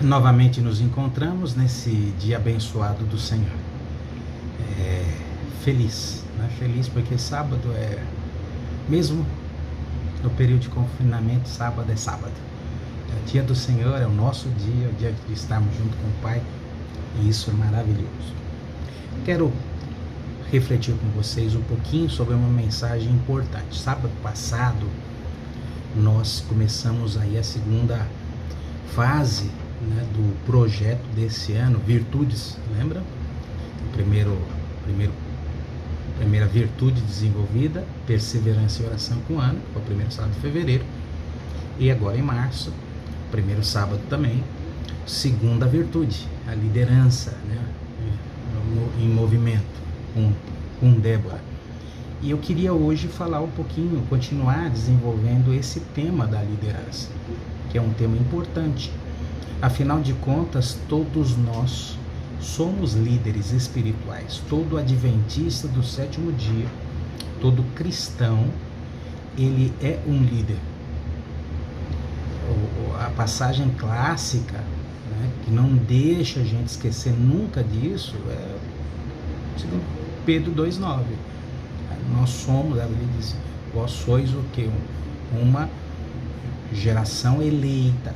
Novamente nos encontramos nesse dia abençoado do Senhor. Feliz, né? Feliz porque sábado mesmo no período de confinamento, sábado é sábado. É o dia do Senhor, é o nosso dia, é o dia de estarmos junto com o Pai, e isso é maravilhoso. Quero refletir com vocês um pouquinho sobre uma mensagem importante. Sábado passado, nós começamos aí a segunda fase, né, do projeto desse ano, Virtudes, lembra? Primeira virtude desenvolvida, perseverança e oração com o ano, foi o primeiro sábado de fevereiro, e agora em março, primeiro sábado também, segunda virtude, a liderança, né, em movimento, com Débora. E eu queria hoje falar um pouquinho, continuar desenvolvendo esse tema da liderança, que é um tema importante. Afinal de contas, todos nós somos líderes espirituais. Todo adventista do sétimo dia, todo cristão, ele é um líder. A passagem clássica, né, que não deixa a gente esquecer nunca disso, é 2 Pedro 2,9. Nós somos, a Bíblia diz, vós sois o quê? Uma geração eleita,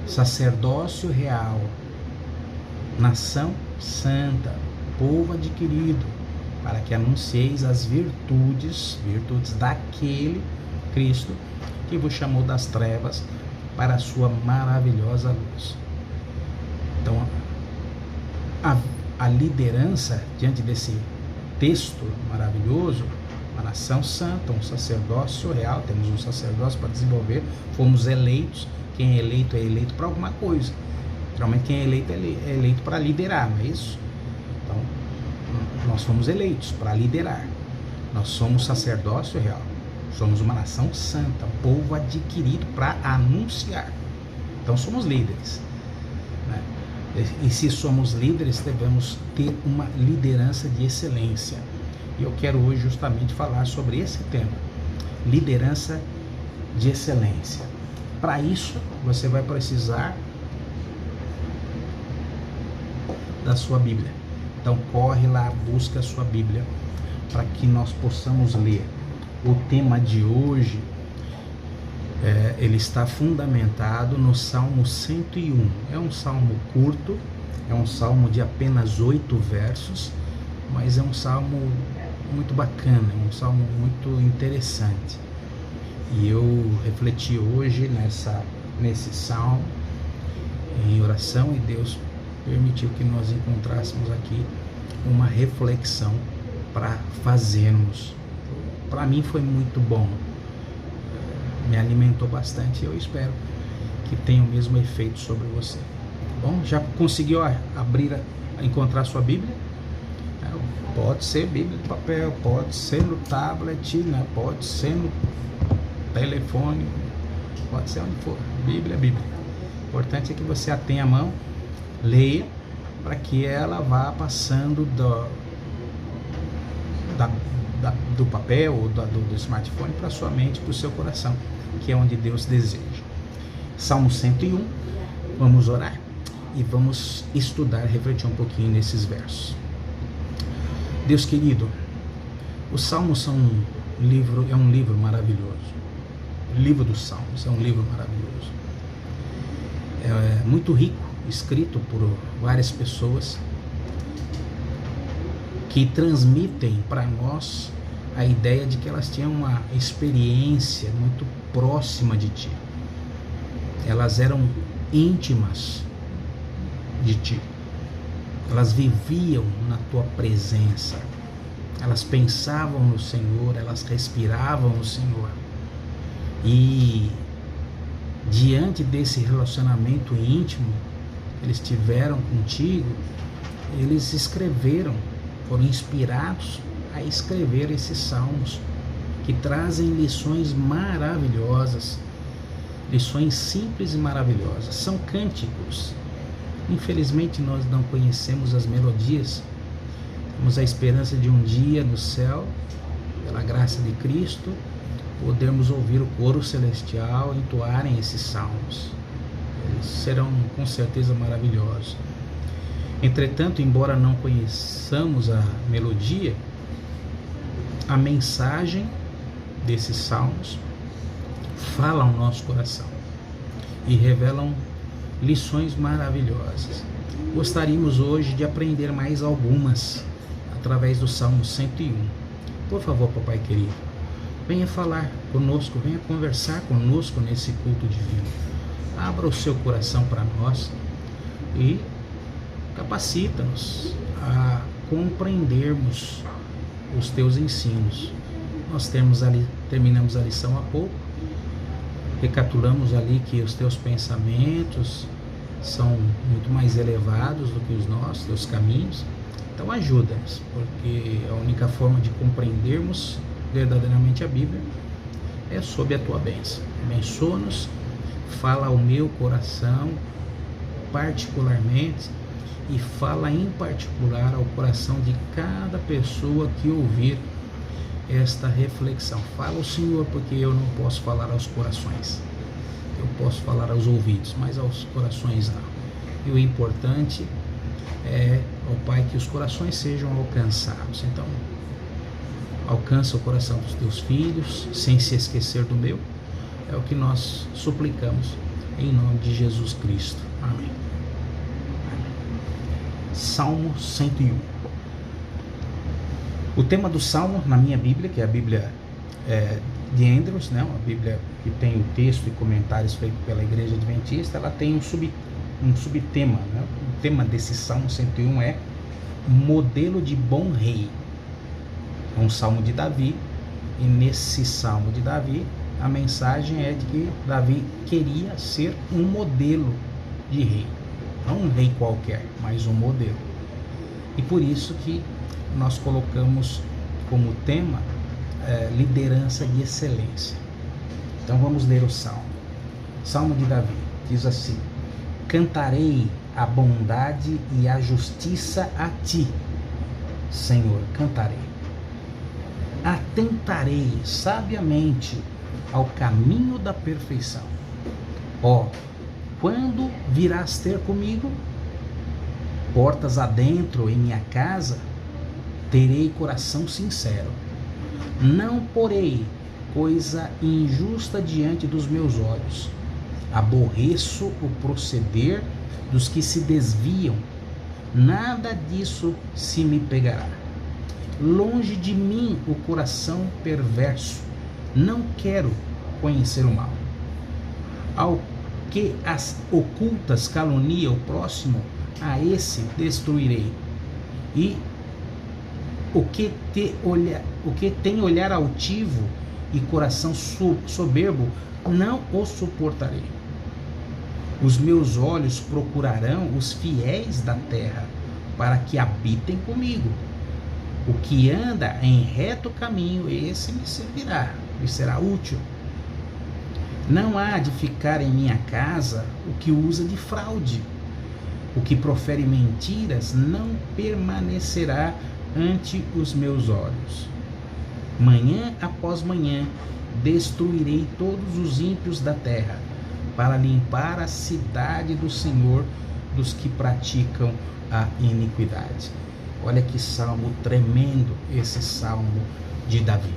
sacerdócio real, nação santa, povo adquirido, para que anuncieis as virtudes daquele Cristo que vos chamou das trevas para a sua maravilhosa luz. Então, a liderança, diante desse texto maravilhoso, uma nação santa, um sacerdócio real, temos um sacerdócio para desenvolver, fomos eleitos. Quem é eleito para alguma coisa. Geralmente quem é eleito para liderar, não é isso? Então, nós fomos eleitos para liderar. Nós somos sacerdócio real. Somos uma nação santa, um povo adquirido para anunciar. Então somos líderes, né? E se somos líderes, devemos ter uma liderança de excelência. E eu quero hoje justamente falar sobre esse tema, liderança de excelência. Para isso, você vai precisar da sua Bíblia. Então corre lá, busca a sua Bíblia para que nós possamos ler. O tema de hoje, ele está fundamentado no Salmo 101. É um salmo curto, é um salmo de apenas 8 versos, mas é um salmo muito bacana, é um salmo muito interessante. E eu refleti hoje nesse salmo em oração, e Deus permitiu que nós encontrássemos aqui uma reflexão para fazermos. Para mim foi muito bom, me alimentou bastante, e eu espero que tenha o mesmo efeito sobre você. Bom, já conseguiu encontrar sua Bíblia? Pode ser Bíblia de papel, pode ser no tablet, né? Pode ser no telefone, pode ser onde for. Bíblia é Bíblia. O importante é que você a tenha à mão, leia, para que ela vá passando do papel ou do smartphone para sua mente, para o seu coração, que é onde Deus deseja. Salmo 101, vamos orar e vamos estudar, refletir um pouquinho nesses versos. Deus querido, os Salmos é um livro maravilhoso. O livro dos Salmos é um livro maravilhoso. É muito rico, escrito por várias pessoas que transmitem para nós a ideia de que elas tinham uma experiência muito próxima de ti. Elas eram íntimas de ti. Elas viviam na tua presença. Elas pensavam no Senhor, elas respiravam no Senhor. E diante desse relacionamento íntimo que eles tiveram contigo, eles foram inspirados a escrever esses salmos que trazem lições maravilhosas, lições simples e maravilhosas. São cânticos. Infelizmente nós não conhecemos as melodias. Temos a esperança de um dia no céu, pela graça de Cristo, podermos ouvir o coro celestial entoarem esses salmos. Eles serão com certeza maravilhosos. Entretanto, embora não conheçamos a melodia, a mensagem desses salmos fala ao nosso coração e revelam lições maravilhosas. Gostaríamos hoje de aprender mais algumas através do Salmo 101. Por favor, papai querido, venha falar conosco, venha conversar conosco nesse culto divino. Abra o seu coração para nós e capacita-nos a compreendermos os teus ensinos. Nós terminamos a lição há pouco, recapitulamos ali que os teus pensamentos são muito mais elevados do que os nossos, teus caminhos. Então ajuda-nos, porque a única forma de compreendermos verdadeiramente a Bíblia é sob a tua bênção. Abençoa-nos, fala ao meu coração particularmente, e fala em particular ao coração de cada pessoa que ouvir esta reflexão. Fala ao Senhor, porque eu não posso falar aos corações. Eu posso falar aos ouvidos, mas aos corações não. E o importante é, ó Pai, que os corações sejam alcançados. Então, alcança o coração dos teus filhos, sem se esquecer do meu. É o que nós suplicamos, em nome de Jesus Cristo. Amém. Salmo 101. O tema do Salmo na minha Bíblia, que é a Bíblia de Andrews, né, uma Bíblia que tem o texto e comentários feitos pela Igreja Adventista, ela tem um subtema, né? O tema desse Salmo 101 é modelo de bom rei. É um Salmo de Davi, e nesse Salmo de Davi, a mensagem é de que Davi queria ser um modelo de rei. Não um rei qualquer, mas um modelo. E por isso que nós colocamos como tema liderança de excelência. Então vamos ler o Salmo. Salmo de Davi diz assim: cantarei a bondade e a justiça a ti, Senhor, cantarei. Atentarei sabiamente ao caminho da perfeição. Ó, quando virás ter comigo? Portas adentro em minha casa, terei coração sincero. Não porei coisa injusta diante dos meus olhos. Aborreço o proceder dos que se desviam. Nada disso se me pegará. Longe de mim o coração perverso. Não quero conhecer o mal. Ao que as ocultas calunia o próximo, a esse destruirei. E o que tem olhar altivo e coração soberbo, não o suportarei. Os meus olhos procurarão os fiéis da terra, para que habitem comigo. O que anda em reto caminho, esse me servirá, me será útil. Não há de ficar em minha casa o que usa de fraude. O que profere mentiras não permanecerá ante os meus olhos. Manhã após manhã destruirei todos os ímpios da terra, para limpar a cidade do Senhor dos que praticam a iniquidade. Olha que salmo tremendo esse salmo de Davi.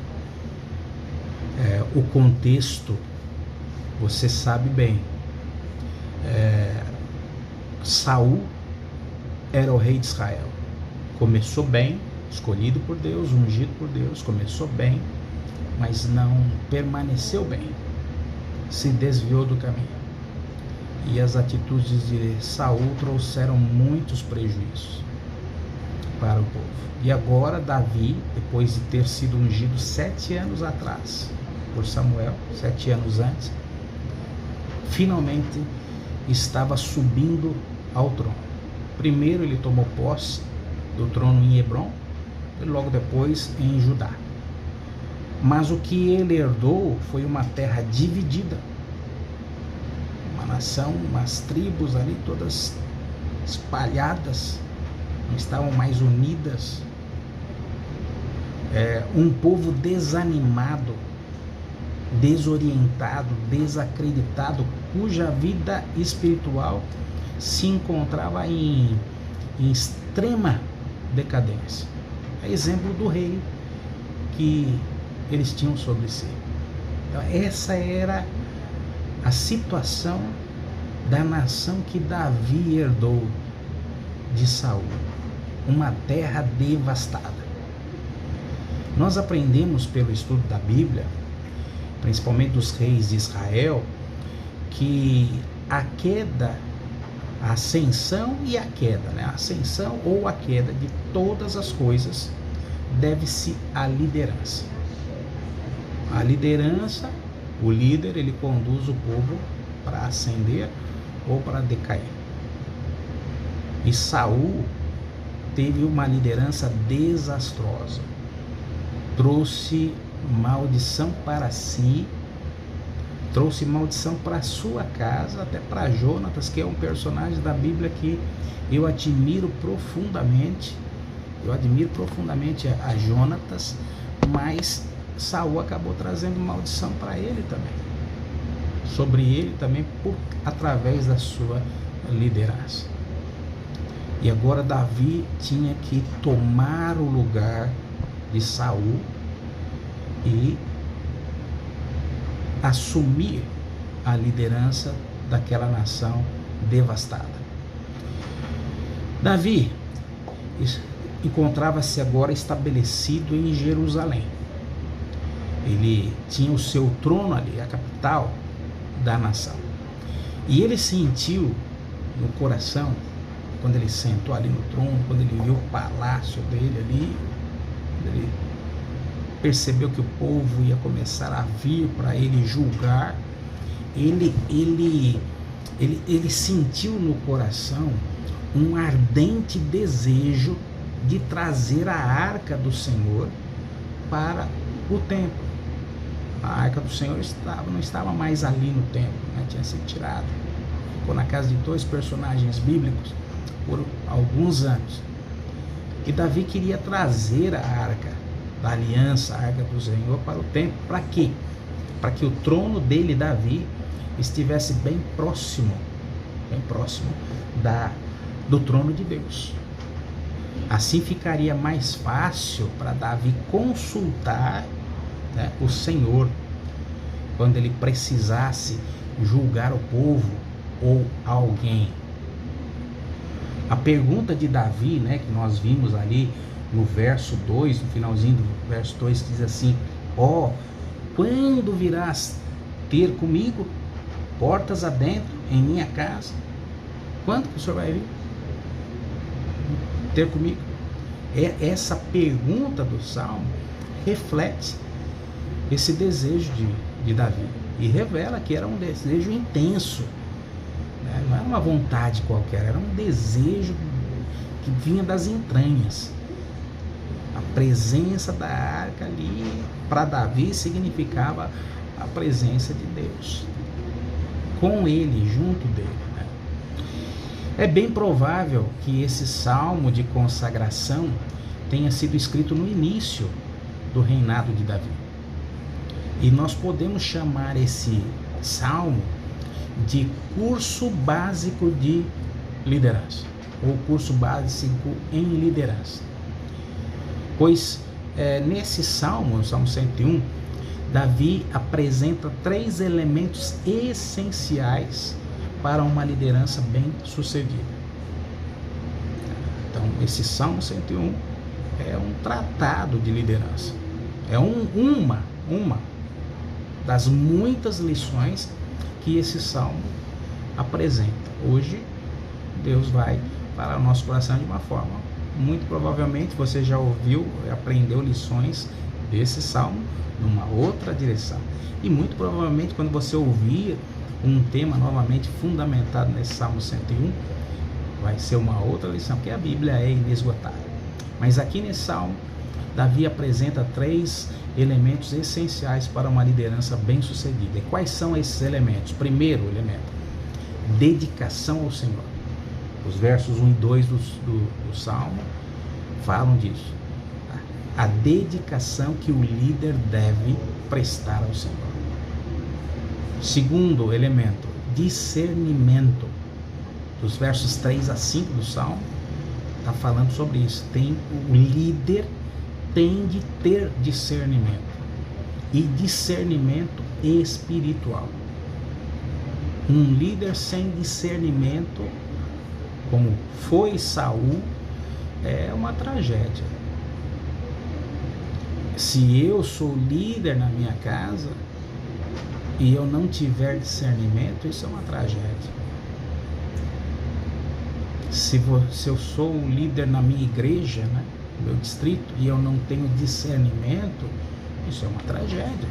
O contexto, você sabe bem. Saul era o rei de Israel. Começou bem, escolhido por Deus, ungido por Deus, começou bem, mas não permaneceu bem. Se desviou do caminho. E as atitudes de Saul trouxeram muitos prejuízos para o povo. E agora Davi, depois de ter sido ungido 7 anos atrás por Samuel, 7 anos antes, finalmente estava subindo ao trono. Primeiro ele tomou posse do trono em Hebrom e logo depois em Judá. Mas o que ele herdou foi uma terra dividida, uma nação, umas tribos ali todas espalhadas, não estavam mais unidas, um povo desanimado, desorientado, desacreditado, cuja vida espiritual se encontrava em extrema decadência. É exemplo do rei que eles tinham sobre si. Então, essa era a situação da nação que Davi herdou de Saul, uma terra devastada. Nós aprendemos pelo estudo da Bíblia, principalmente dos reis de Israel, que a queda, a ascensão e a queda, a ascensão ou a queda de todas as coisas deve-se à liderança. A liderança, o líder, ele conduz o povo para ascender ou para decair. E Saul teve uma liderança desastrosa, trouxe maldição para si, trouxe maldição para sua casa, até para Jonatas, que é um personagem da Bíblia que eu admiro profundamente. Eu admiro profundamente a Jonatas, mas Saul acabou trazendo maldição para ele também, sobre ele também, através da sua liderança. E agora Davi tinha que tomar o lugar de Saul e assumir a liderança daquela nação devastada. Davi encontrava-se agora estabelecido em Jerusalém. Ele tinha o seu trono ali, a capital da nação. E ele sentiu no coração, quando ele sentou ali no trono, quando ele viu o palácio dele ali, ele percebeu que o povo ia começar a vir para ele julgar, ele sentiu no coração um ardente desejo de trazer a arca do Senhor para o templo. A arca do Senhor não estava mais ali no templo, tinha sido tirada. Ficou na casa de dois personagens bíblicos por alguns anos. E Davi queria trazer a arca da aliança, a arca do Senhor, para o templo. Para quê? Para que o trono dele, Davi, estivesse bem próximo do trono de Deus. Assim ficaria mais fácil para Davi consultar o Senhor quando ele precisasse julgar o povo ou alguém. A pergunta de Davi, que nós vimos ali no verso 2, no finalzinho do verso 2, diz assim: quando virás ter comigo portas adentro em minha casa? Quando que o Senhor vai vir ter comigo? Essa pergunta do Salmo reflete esse desejo de Davi e revela que era um desejo intenso, não era uma vontade qualquer, era um desejo que vinha das entranhas. A presença da arca ali para Davi significava a presença de Deus com ele, junto dele. É bem provável que esse salmo de consagração tenha sido escrito no início do reinado de Davi. E nós podemos chamar esse salmo de curso básico de liderança, ou curso básico em liderança. Pois nesse salmo, no Salmo 101, Davi apresenta 3 elementos essenciais para uma liderança bem sucedida. Então, esse Salmo 101 é um tratado de liderança. É uma das muitas lições que esse Salmo apresenta. Hoje, Deus vai para o nosso coração de uma forma. Muito provavelmente você já ouviu, aprendeu lições desse Salmo numa outra direção. E muito provavelmente quando você ouvir um tema novamente fundamentado nesse Salmo 101, vai ser uma outra lição, porque a Bíblia é inesgotável. Mas aqui nesse Salmo, Davi apresenta 3 elementos essenciais para uma liderança bem sucedida. E quais são esses elementos? Primeiro elemento, dedicação ao Senhor. Os versos 1 e 2 do Salmo falam disso. A dedicação que o líder deve prestar ao Senhor. Segundo elemento, discernimento. Dos versos 3 a 5 do Salmo, está falando sobre isso. O líder tem de ter discernimento. E discernimento espiritual. Um líder sem discernimento, como foi Saul, é uma tragédia. Se eu sou líder na minha casa e eu não tiver discernimento, isso é uma tragédia. Se eu sou um líder na minha igreja, né, no meu distrito, e eu não tenho discernimento, isso é uma tragédia.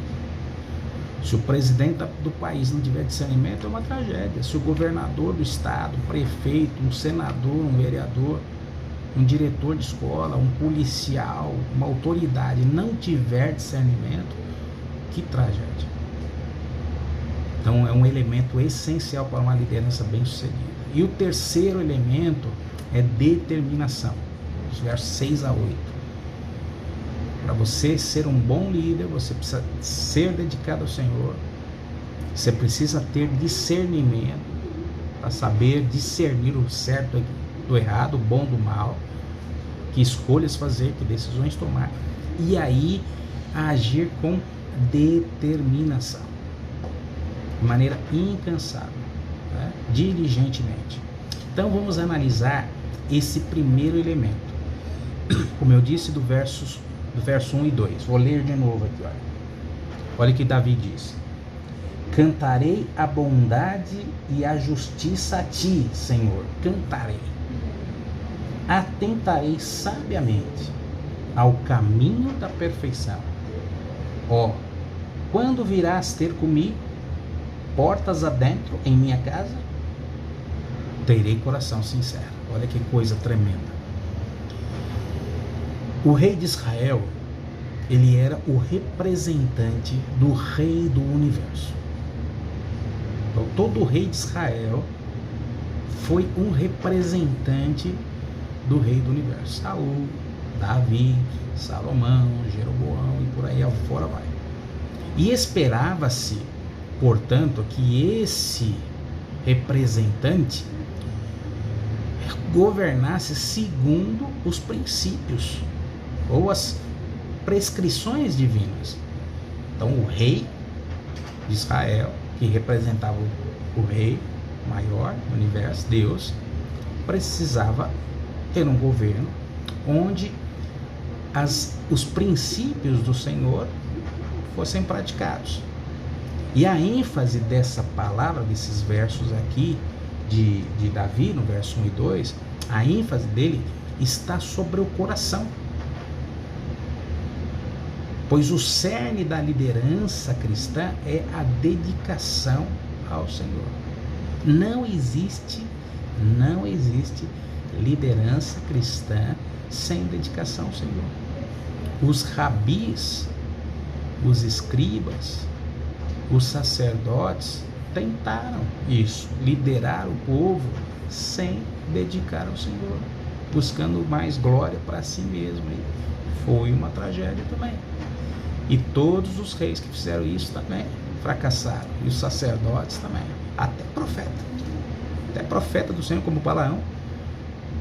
Se o presidente do país não tiver discernimento, é uma tragédia. Se o governador do estado, um prefeito, um senador, um vereador, um diretor de escola, um policial, uma autoridade não tiver discernimento, que tragédia. Então é um elemento essencial para uma liderança bem-sucedida. E o terceiro elemento é determinação, os versos 6 a 8. Para você ser um bom líder, você precisa ser dedicado ao Senhor, você precisa ter discernimento, para saber discernir o certo do errado, o bom do mal, que escolhas fazer, que decisões tomar, e aí agir com determinação, de maneira incansável, né? Diligentemente. Então vamos analisar esse primeiro elemento, como eu disse, do verso 1 e 2. Vou ler de novo aqui, olha o que Davi diz: cantarei a bondade e a justiça a ti, Senhor, cantarei. Atentarei sabiamente ao caminho da perfeição. Quando virás ter comigo, portas adentro em minha casa, terei coração sincero. Olha que coisa tremenda. O rei de Israel, ele era o representante do rei do universo. Então, todo rei de Israel foi um representante do rei do universo. Saul, Davi, Salomão, Jeroboão e por aí afora vai. E esperava-se, portanto, que esse representante governasse segundo os princípios ou as prescrições divinas. Então o rei de Israel, que representava o rei maior do universo, Deus, precisava ter um governo onde os princípios do Senhor fossem praticados. E a ênfase dessa palavra, desses versos aqui de Davi, no verso 1 e 2, a ênfase dele está sobre o coração. Pois o cerne da liderança cristã é a dedicação ao Senhor. Não existe liderança cristã sem dedicação ao Senhor. Os rabis, os escribas, os sacerdotes tentaram isso, liderar o povo sem dedicar ao Senhor, buscando mais glória para si mesmo. E foi uma tragédia também. E todos os reis que fizeram isso também fracassaram. E os sacerdotes também. Até profeta do Senhor, como Balaão,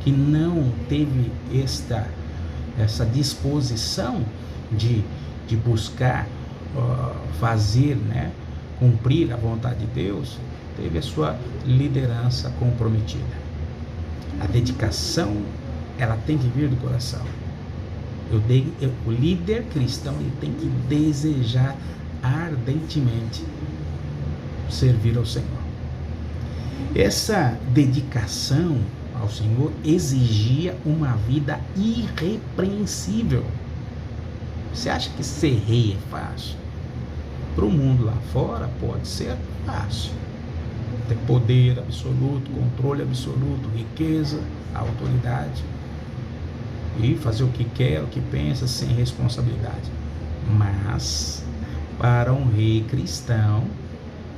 que não teve essa disposição de buscar fazer, né, cumprir a vontade de Deus, teve a sua liderança comprometida. A dedicação, ela tem que vir do coração. O líder cristão, ele tem que desejar ardentemente servir ao Senhor. Essa dedicação ao Senhor exigia uma vida irrepreensível. Você acha que ser rei é fácil? Para o mundo lá fora pode ser fácil. Ter poder absoluto, controle absoluto, riqueza, autoridade. E fazer o que quer, o que pensa, sem responsabilidade. Mas, para um rei cristão,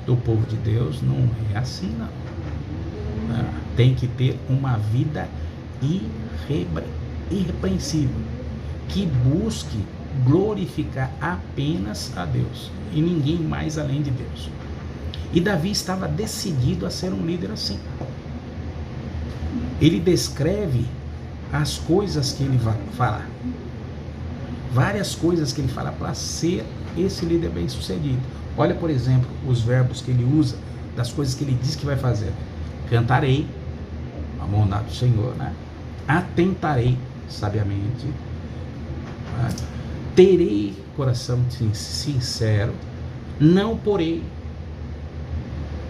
do povo de Deus, não é assim não. Tem que ter uma vida irrepreensível, que busque glorificar apenas a Deus e ninguém mais além de Deus. E Davi estava decidido a ser um líder assim. Ele descreve as coisas que ele vai falar. Várias coisas que ele fala para ser esse líder bem sucedido. Olha, por exemplo, os verbos que ele usa, das coisas que ele diz que vai fazer. Cantarei, a bondade do Senhor, né? Atentarei sabiamente, né? Terei coração sincero, não porei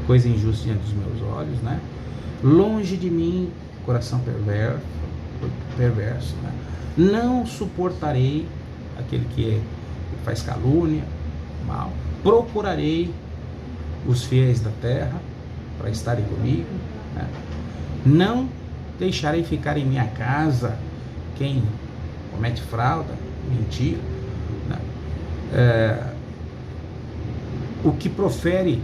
coisa injusta diante dos meus olhos, né? Longe de mim coração perverso, né? Não suportarei aquele que faz calúnia, mal. Procurarei os fiéis da terra para estarem comigo, né? Não deixarei ficar em minha casa quem comete fraude, mentira, né? O que profere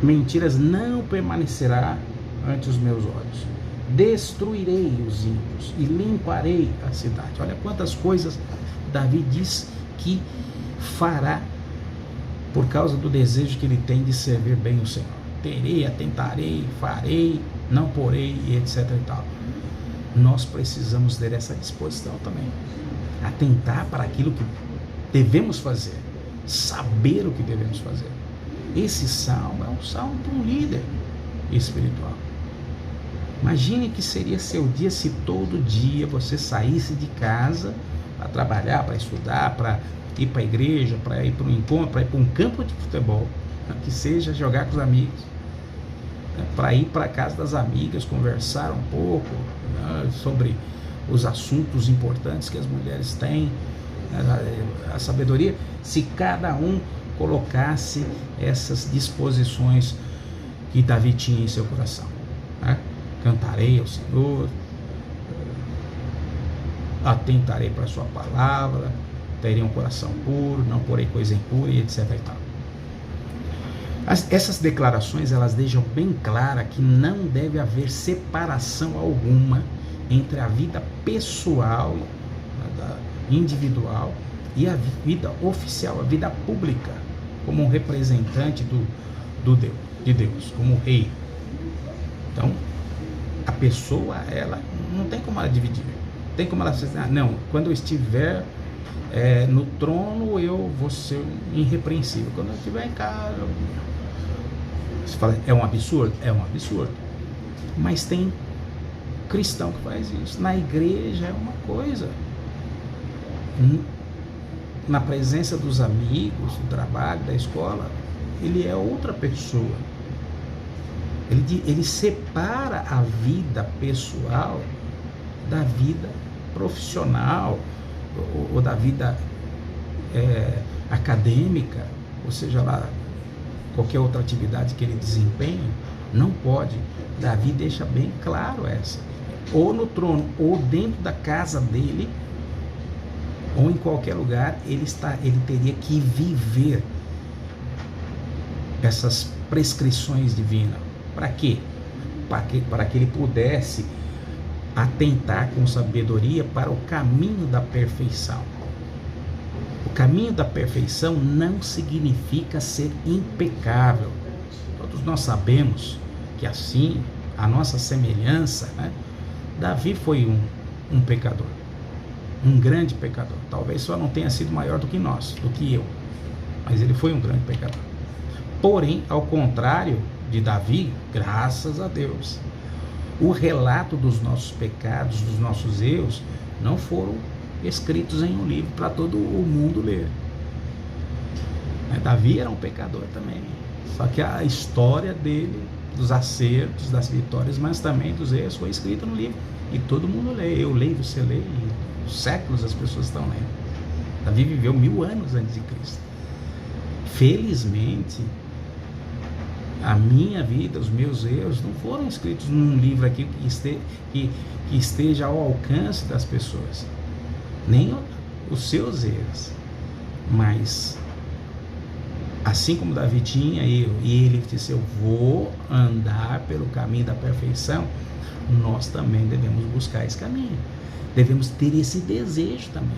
mentiras não permanecerá ante os meus olhos. Destruirei os ímpios e limparei a cidade. Olha quantas coisas Davi diz que fará por causa do desejo que ele tem de servir bem o Senhor. Terei, atentarei, farei, não porei, e etc e tal. Nós precisamos ter essa disposição também. Atentar para aquilo que devemos fazer. Saber o que devemos fazer. Esse salmo é um salmo para um líder espiritual. Imagine que seria seu dia se todo dia você saísse de casa para trabalhar, para estudar, para ir para a igreja, para ir para um encontro, para ir para um campo de futebol, que seja jogar com os amigos, para ir para a casa das amigas, conversar um pouco, né, sobre os assuntos importantes que as mulheres têm, a sabedoria. Se cada um colocasse essas disposições que Davi tinha em seu coração, né? Cantarei ao Senhor, atentarei para a sua palavra, terei um coração puro, não porei coisa impura, e etc e tal. Essas declarações, elas deixam bem clara que não deve haver separação alguma entre a vida pessoal, individual, e a vida oficial, a vida pública, como um representante de Deus, como rei. Então, a pessoa, ela não tem como ela dividir. Tem como ela dizer, não, quando eu estiver no trono, eu vou ser irrepreensível. Quando eu estiver em casa, você fala, é um absurdo? É um absurdo. Mas tem cristão que faz isso. Na igreja é uma coisa. Na presença dos amigos, do trabalho, da escola, ele é outra pessoa. Ele separa a vida pessoal da vida profissional ou da vida acadêmica, ou seja lá, qualquer outra atividade que ele desempenhe. Não pode. Davi deixa bem claro essa. Ou no trono, ou dentro da casa dele, ou em qualquer lugar, ele teria que viver essas prescrições divinas. Para quê? Para que ele pudesse atentar com sabedoria para o caminho da perfeição. O caminho da perfeição não significa ser impecável. Todos nós sabemos que assim, a nossa semelhança, né? Davi foi um pecador, um grande pecador. Talvez só não tenha sido maior do que nós, do que eu, mas ele foi um grande pecador. Porém, ao contrário de Davi, graças a Deus, o relato dos nossos pecados, dos nossos erros, não foram escritos em um livro para todo o mundo ler. Mas Davi era um pecador também, só que a história dele, dos acertos, das vitórias, mas também dos erros, foi escrita no livro, e todo mundo lê. Eu leio, você lê, e séculos as pessoas estão lendo. Davi viveu 1000 anos antes de Cristo. Felizmente, a minha vida, os meus erros não foram escritos num livro aqui que esteja ao alcance das pessoas, nem os seus erros, mas assim como Davi tinha e ele disse, eu vou andar pelo caminho da perfeição, nós também devemos buscar esse caminho, devemos ter esse desejo também,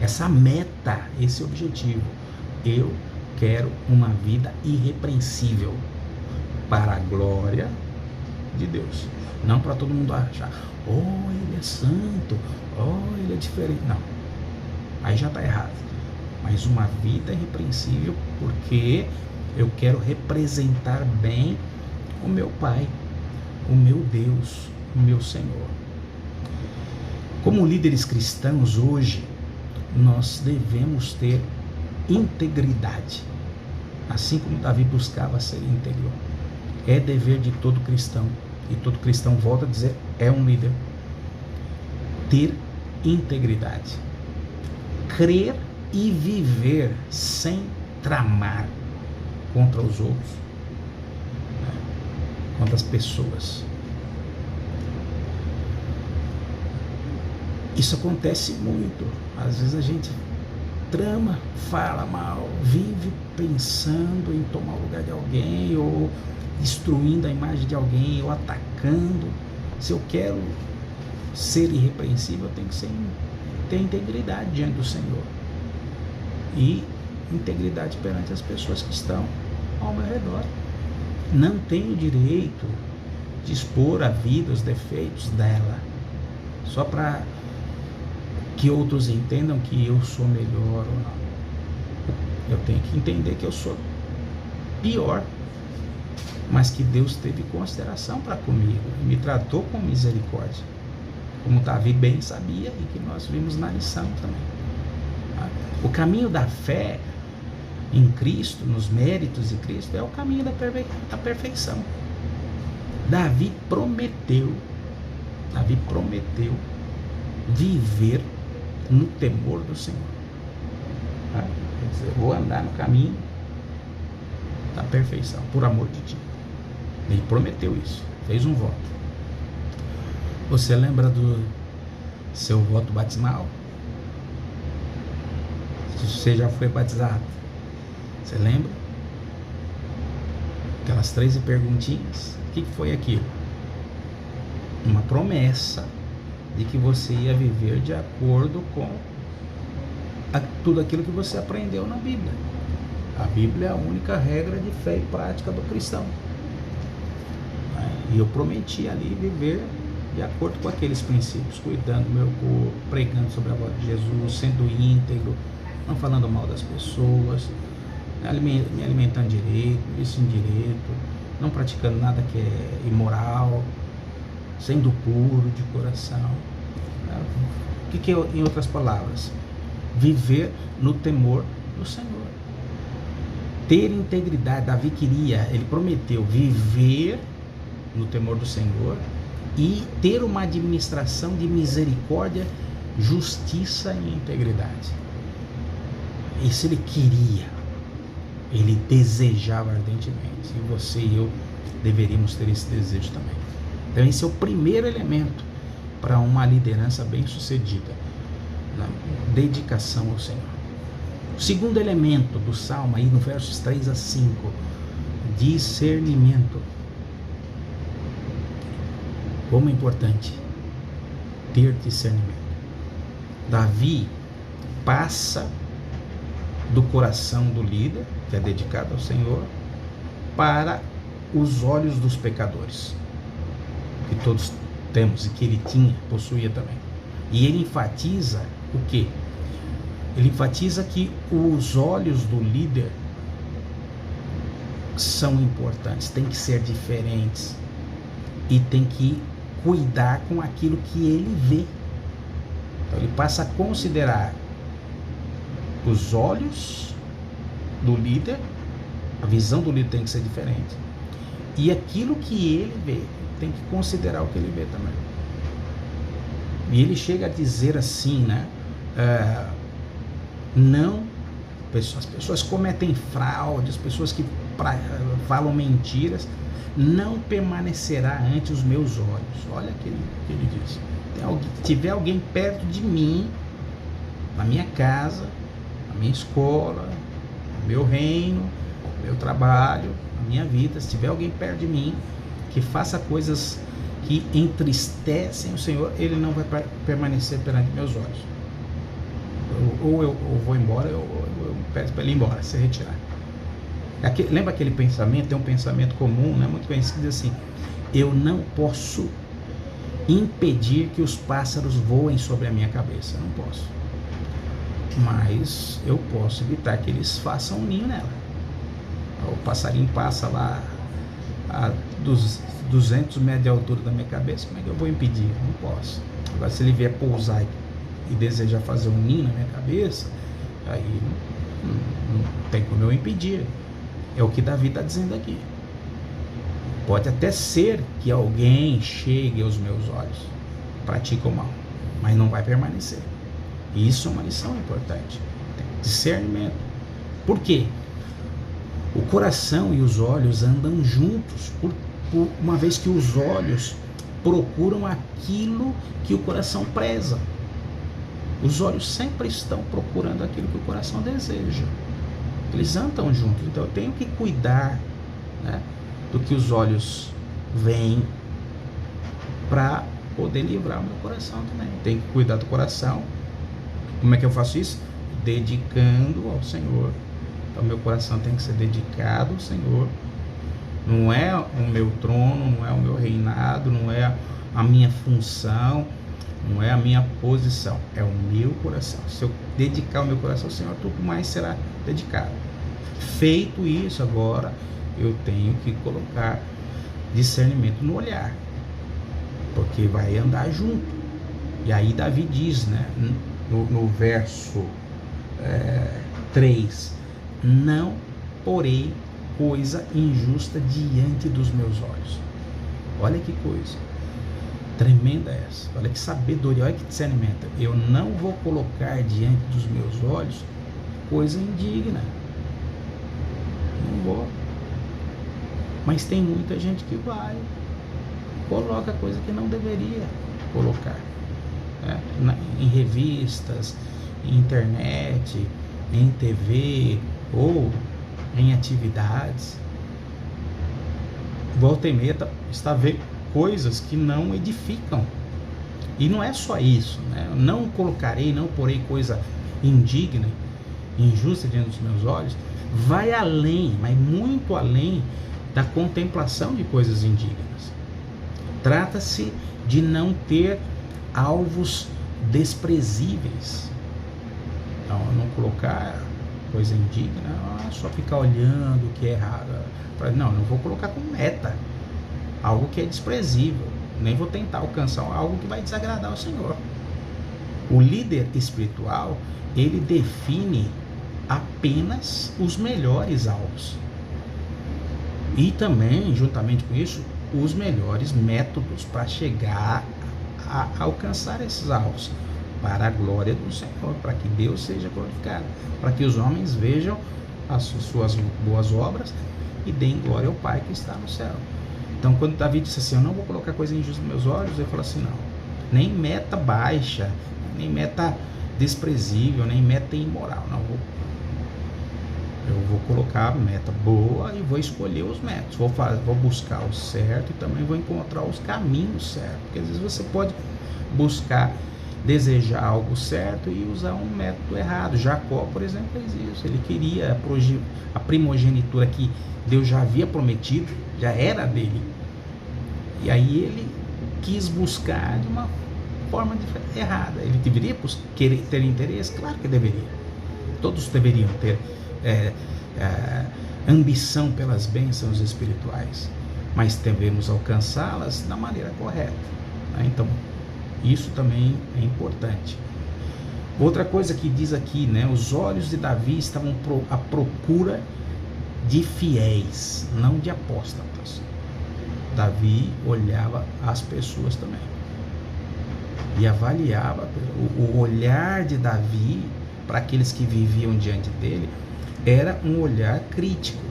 essa meta, esse objetivo. Eu quero uma vida irrepreensível para a glória de Deus. Não para todo mundo achar, oh, ele é santo, oh, ele é diferente. Não, aí já está errado. Mas uma vida irrepreensível, porque eu quero representar bem o meu Pai, o meu Deus, o meu Senhor. Como líderes cristãos hoje, nós devemos ter integridade, assim como Davi buscava ser íntegro. É dever de todo cristão, e todo cristão, volta a dizer, é um líder, ter integridade, crer e viver sem tramar contra os outros, contra as pessoas. Isso acontece muito. Às vezes a gente trama, fala mal, vive pensando em tomar o lugar de alguém, ou destruindo a imagem de alguém, ou atacando. Se eu quero ser irrepreensível, eu tenho que ter integridade diante do Senhor. E integridade perante as pessoas que estão ao meu redor. Não tenho direito de expor a vida, os defeitos dela, só para que outros entendam que eu sou melhor ou não. Eu tenho que entender que eu sou pior, mas que Deus teve consideração para comigo e me tratou com misericórdia, como Davi bem sabia e que nós vimos na lição também. O caminho da fé em Cristo, nos méritos de Cristo, é o caminho da perfeição. Davi prometeu viver no temor do Senhor. Quer dizer, vou andar no caminho da perfeição, por amor de ti. Ele prometeu isso, fez um voto. Você lembra do seu voto batismal? Você já foi batizado? Você lembra? Aquelas 13 perguntinhas. O que foi aquilo? Uma promessa de que você ia viver de acordo com tudo aquilo que você aprendeu na Bíblia. A Bíblia é a única regra de fé e prática do cristão. E eu prometi ali viver de acordo com aqueles princípios, cuidando do meu corpo, pregando sobre a voz de Jesus, sendo íntegro, não falando mal das pessoas, me alimentando direito, vestindo direito, não praticando nada que é imoral, sendo puro de coração. O que é, em outras palavras? Viver no temor do Senhor. Ter integridade. Davi ele prometeu viver no temor do Senhor e ter uma administração de misericórdia, justiça e integridade. Isso ele queria, ele desejava ardentemente, e você e eu deveríamos ter esse desejo também. Então esse é o primeiro elemento para uma liderança bem sucedida, dedicação ao Senhor. O segundo elemento do Salmo, aí no versos 3 a 5, discernimento. Como é importante ter discernimento. Davi passa do coração do líder, que é dedicado ao Senhor, para os olhos dos pecadores, que todos temos e que ele possuía também. E ele enfatiza o quê? Ele enfatiza que os olhos do líder são importantes, tem que ser diferentes e tem que cuidar com aquilo que ele vê. Então ele passa a considerar os olhos do líder, a visão do líder tem que ser diferente, e aquilo que ele vê, tem que considerar o que ele vê também. E ele chega a dizer assim, as pessoas cometem fraude, as pessoas que falam mentiras, não permanecerá ante os meus olhos. Olha o que ele diz. Se tiver alguém perto de mim, na minha casa, na minha escola, no meu reino, no meu trabalho, na minha vida, se tiver alguém perto de mim que faça coisas que entristecem o Senhor, ele não vai permanecer perante meus olhos. Ou eu vou embora, eu peço para ele ir embora, se retirar. Lembra aquele pensamento? Tem um pensamento comum, né, muito conhecido, assim: eu não posso impedir que os pássaros voem sobre a minha cabeça, não posso, mas eu posso evitar que eles façam um ninho nela. O passarinho passa lá a 200 metros de altura da minha cabeça, como é que eu vou impedir? Não posso. Agora, se ele vier pousar e desejar fazer um ninho na minha cabeça, aí não tem como eu impedir. É o que Davi está dizendo aqui. Pode até ser que alguém chegue aos meus olhos, pratique o mal, mas não vai permanecer. E isso é uma lição importante. Discernimento. Por quê? O coração e os olhos andam juntos, uma vez que os olhos procuram aquilo que o coração preza. Os olhos sempre estão procurando aquilo que o coração deseja. Eles andam juntos. Então eu tenho que cuidar, né, do que os olhos veem, para poder livrar o meu coração também. Tenho que cuidar do coração. Como é que eu faço isso? Dedicando ao Senhor. Então meu coração tem que ser dedicado ao Senhor. Não é o meu trono, não é o meu reinado, não é a minha função, não é a minha posição, é o meu coração. Se eu dedicar o meu coração ao Senhor, tudo mais será dedicado. Feito isso, agora eu tenho que colocar discernimento no olhar, porque vai andar junto. E aí Davi diz, né, no verso 3: não porei coisa injusta diante dos meus olhos. Olha que coisa tremenda essa, olha que sabedoria, olha que discernimento. Eu não vou colocar diante dos meus olhos coisa indigna, não vou. Mas tem muita gente que coloca coisa que não deveria colocar, né? Em revistas, em internet, em TV ou em atividades. Volta e meia está vendo coisas que não edificam. E não é só isso, né? Eu não colocarei, não porei coisa indigna, injusta diante dos meus olhos. Vai além, mas muito além da contemplação de coisas indignas. Trata-se de não ter alvos desprezíveis. Então, não colocar coisa indigna, só ficar olhando o que é errado. Não vou colocar como meta algo que é desprezível, nem vou tentar alcançar algo que vai desagradar ao Senhor. O líder espiritual, ele define apenas os melhores alvos e também, juntamente com isso, os melhores métodos para chegar a alcançar esses alvos, para a glória do Senhor, para que Deus seja glorificado, para que os homens vejam as suas boas obras e deem glória ao Pai que está no céu. Então, quando Davi disse assim: eu não vou colocar coisa injusta nos meus olhos, ele falou assim: não, nem meta baixa, nem meta desprezível, nem meta imoral, não vou. Eu vou colocar meta boa e vou escolher os métodos, vou buscar o certo e também vou encontrar os caminhos certos, porque às vezes você pode buscar, desejar algo certo e usar um método errado. Jacó, por exemplo, fez isso. Ele queria a primogenitura que Deus já havia prometido, já era dele, e aí ele quis buscar de uma forma errada. Ele deveria ter interesse? Claro que deveria. Todos deveriam ter ambição pelas bênçãos espirituais, mas devemos alcançá-las da maneira correta, né? Então isso também é importante. Outra coisa que diz aqui, né? Os olhos de Davi estavam à procura de fiéis, não de apóstatas. Davi olhava as pessoas também e avaliava. O olhar de Davi para aqueles que viviam diante dele era um olhar crítico.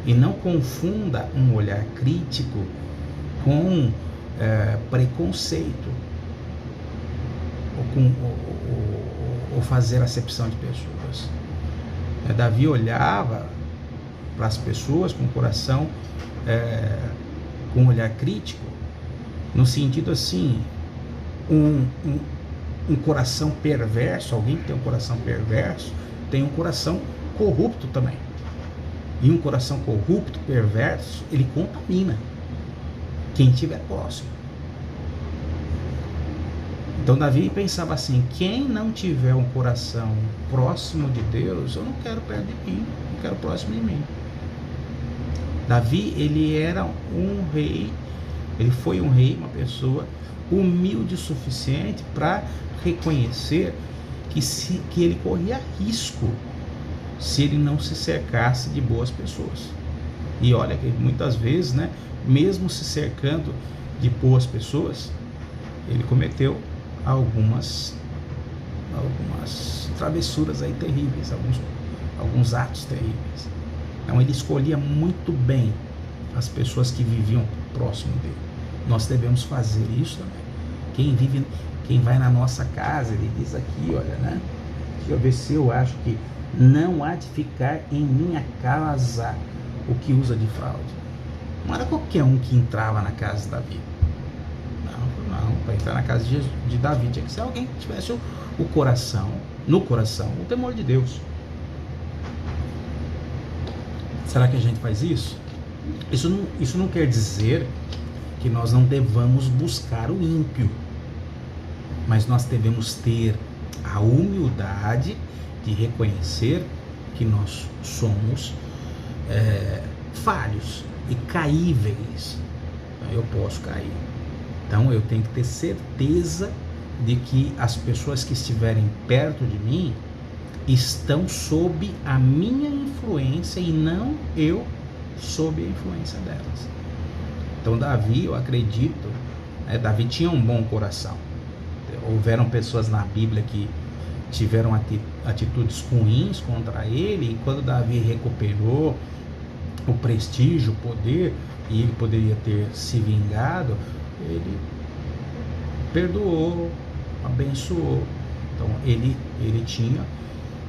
E não confunda um olhar crítico com preconceito ou fazer acepção de pessoas. Davi olhava para as pessoas com o coração, com um olhar crítico, no sentido assim, um coração perverso, alguém que tem um coração perverso, tem um coração corrupto também. E um coração corrupto, perverso, ele contamina quem estiver próximo. Então Davi pensava assim: quem não tiver um coração próximo de Deus, eu não quero perto de mim, eu quero próximo de mim. Davi, ele era um rei, ele foi um rei, uma pessoa humilde o suficiente para reconhecer que ele corria risco se ele não se cercasse de boas pessoas. E olha que muitas vezes, né, mesmo se cercando de boas pessoas, ele cometeu algumas travessuras aí terríveis, alguns atos terríveis. Então ele escolhia muito bem as pessoas que viviam próximo dele. Nós devemos fazer isso também. Quem vai na nossa casa, ele diz aqui, olha, né? Deixa eu ver se eu acho que não há de ficar em minha casa o que usa de fraude. Não era qualquer um que entrava na casa de Davi. Não, para entrar na casa de Davi tinha que ser alguém que tivesse no coração, o temor de Deus. Será que a gente faz isso? Isso não quer dizer que nós não devamos buscar o ímpio, mas nós devemos ter a humildade de reconhecer que nós somos falhos e caíveis. Eu posso cair. Então eu tenho que ter certeza de que as pessoas que estiverem perto de mim estão sob a minha influência e não eu sob a influência delas. Então Davi, eu acredito, Davi tinha um bom coração. Houveram pessoas na Bíblia que tiveram atitudes ruins contra ele, e quando Davi recuperou o prestígio, o poder, e ele poderia ter se vingado, ele perdoou, abençoou. Então ele tinha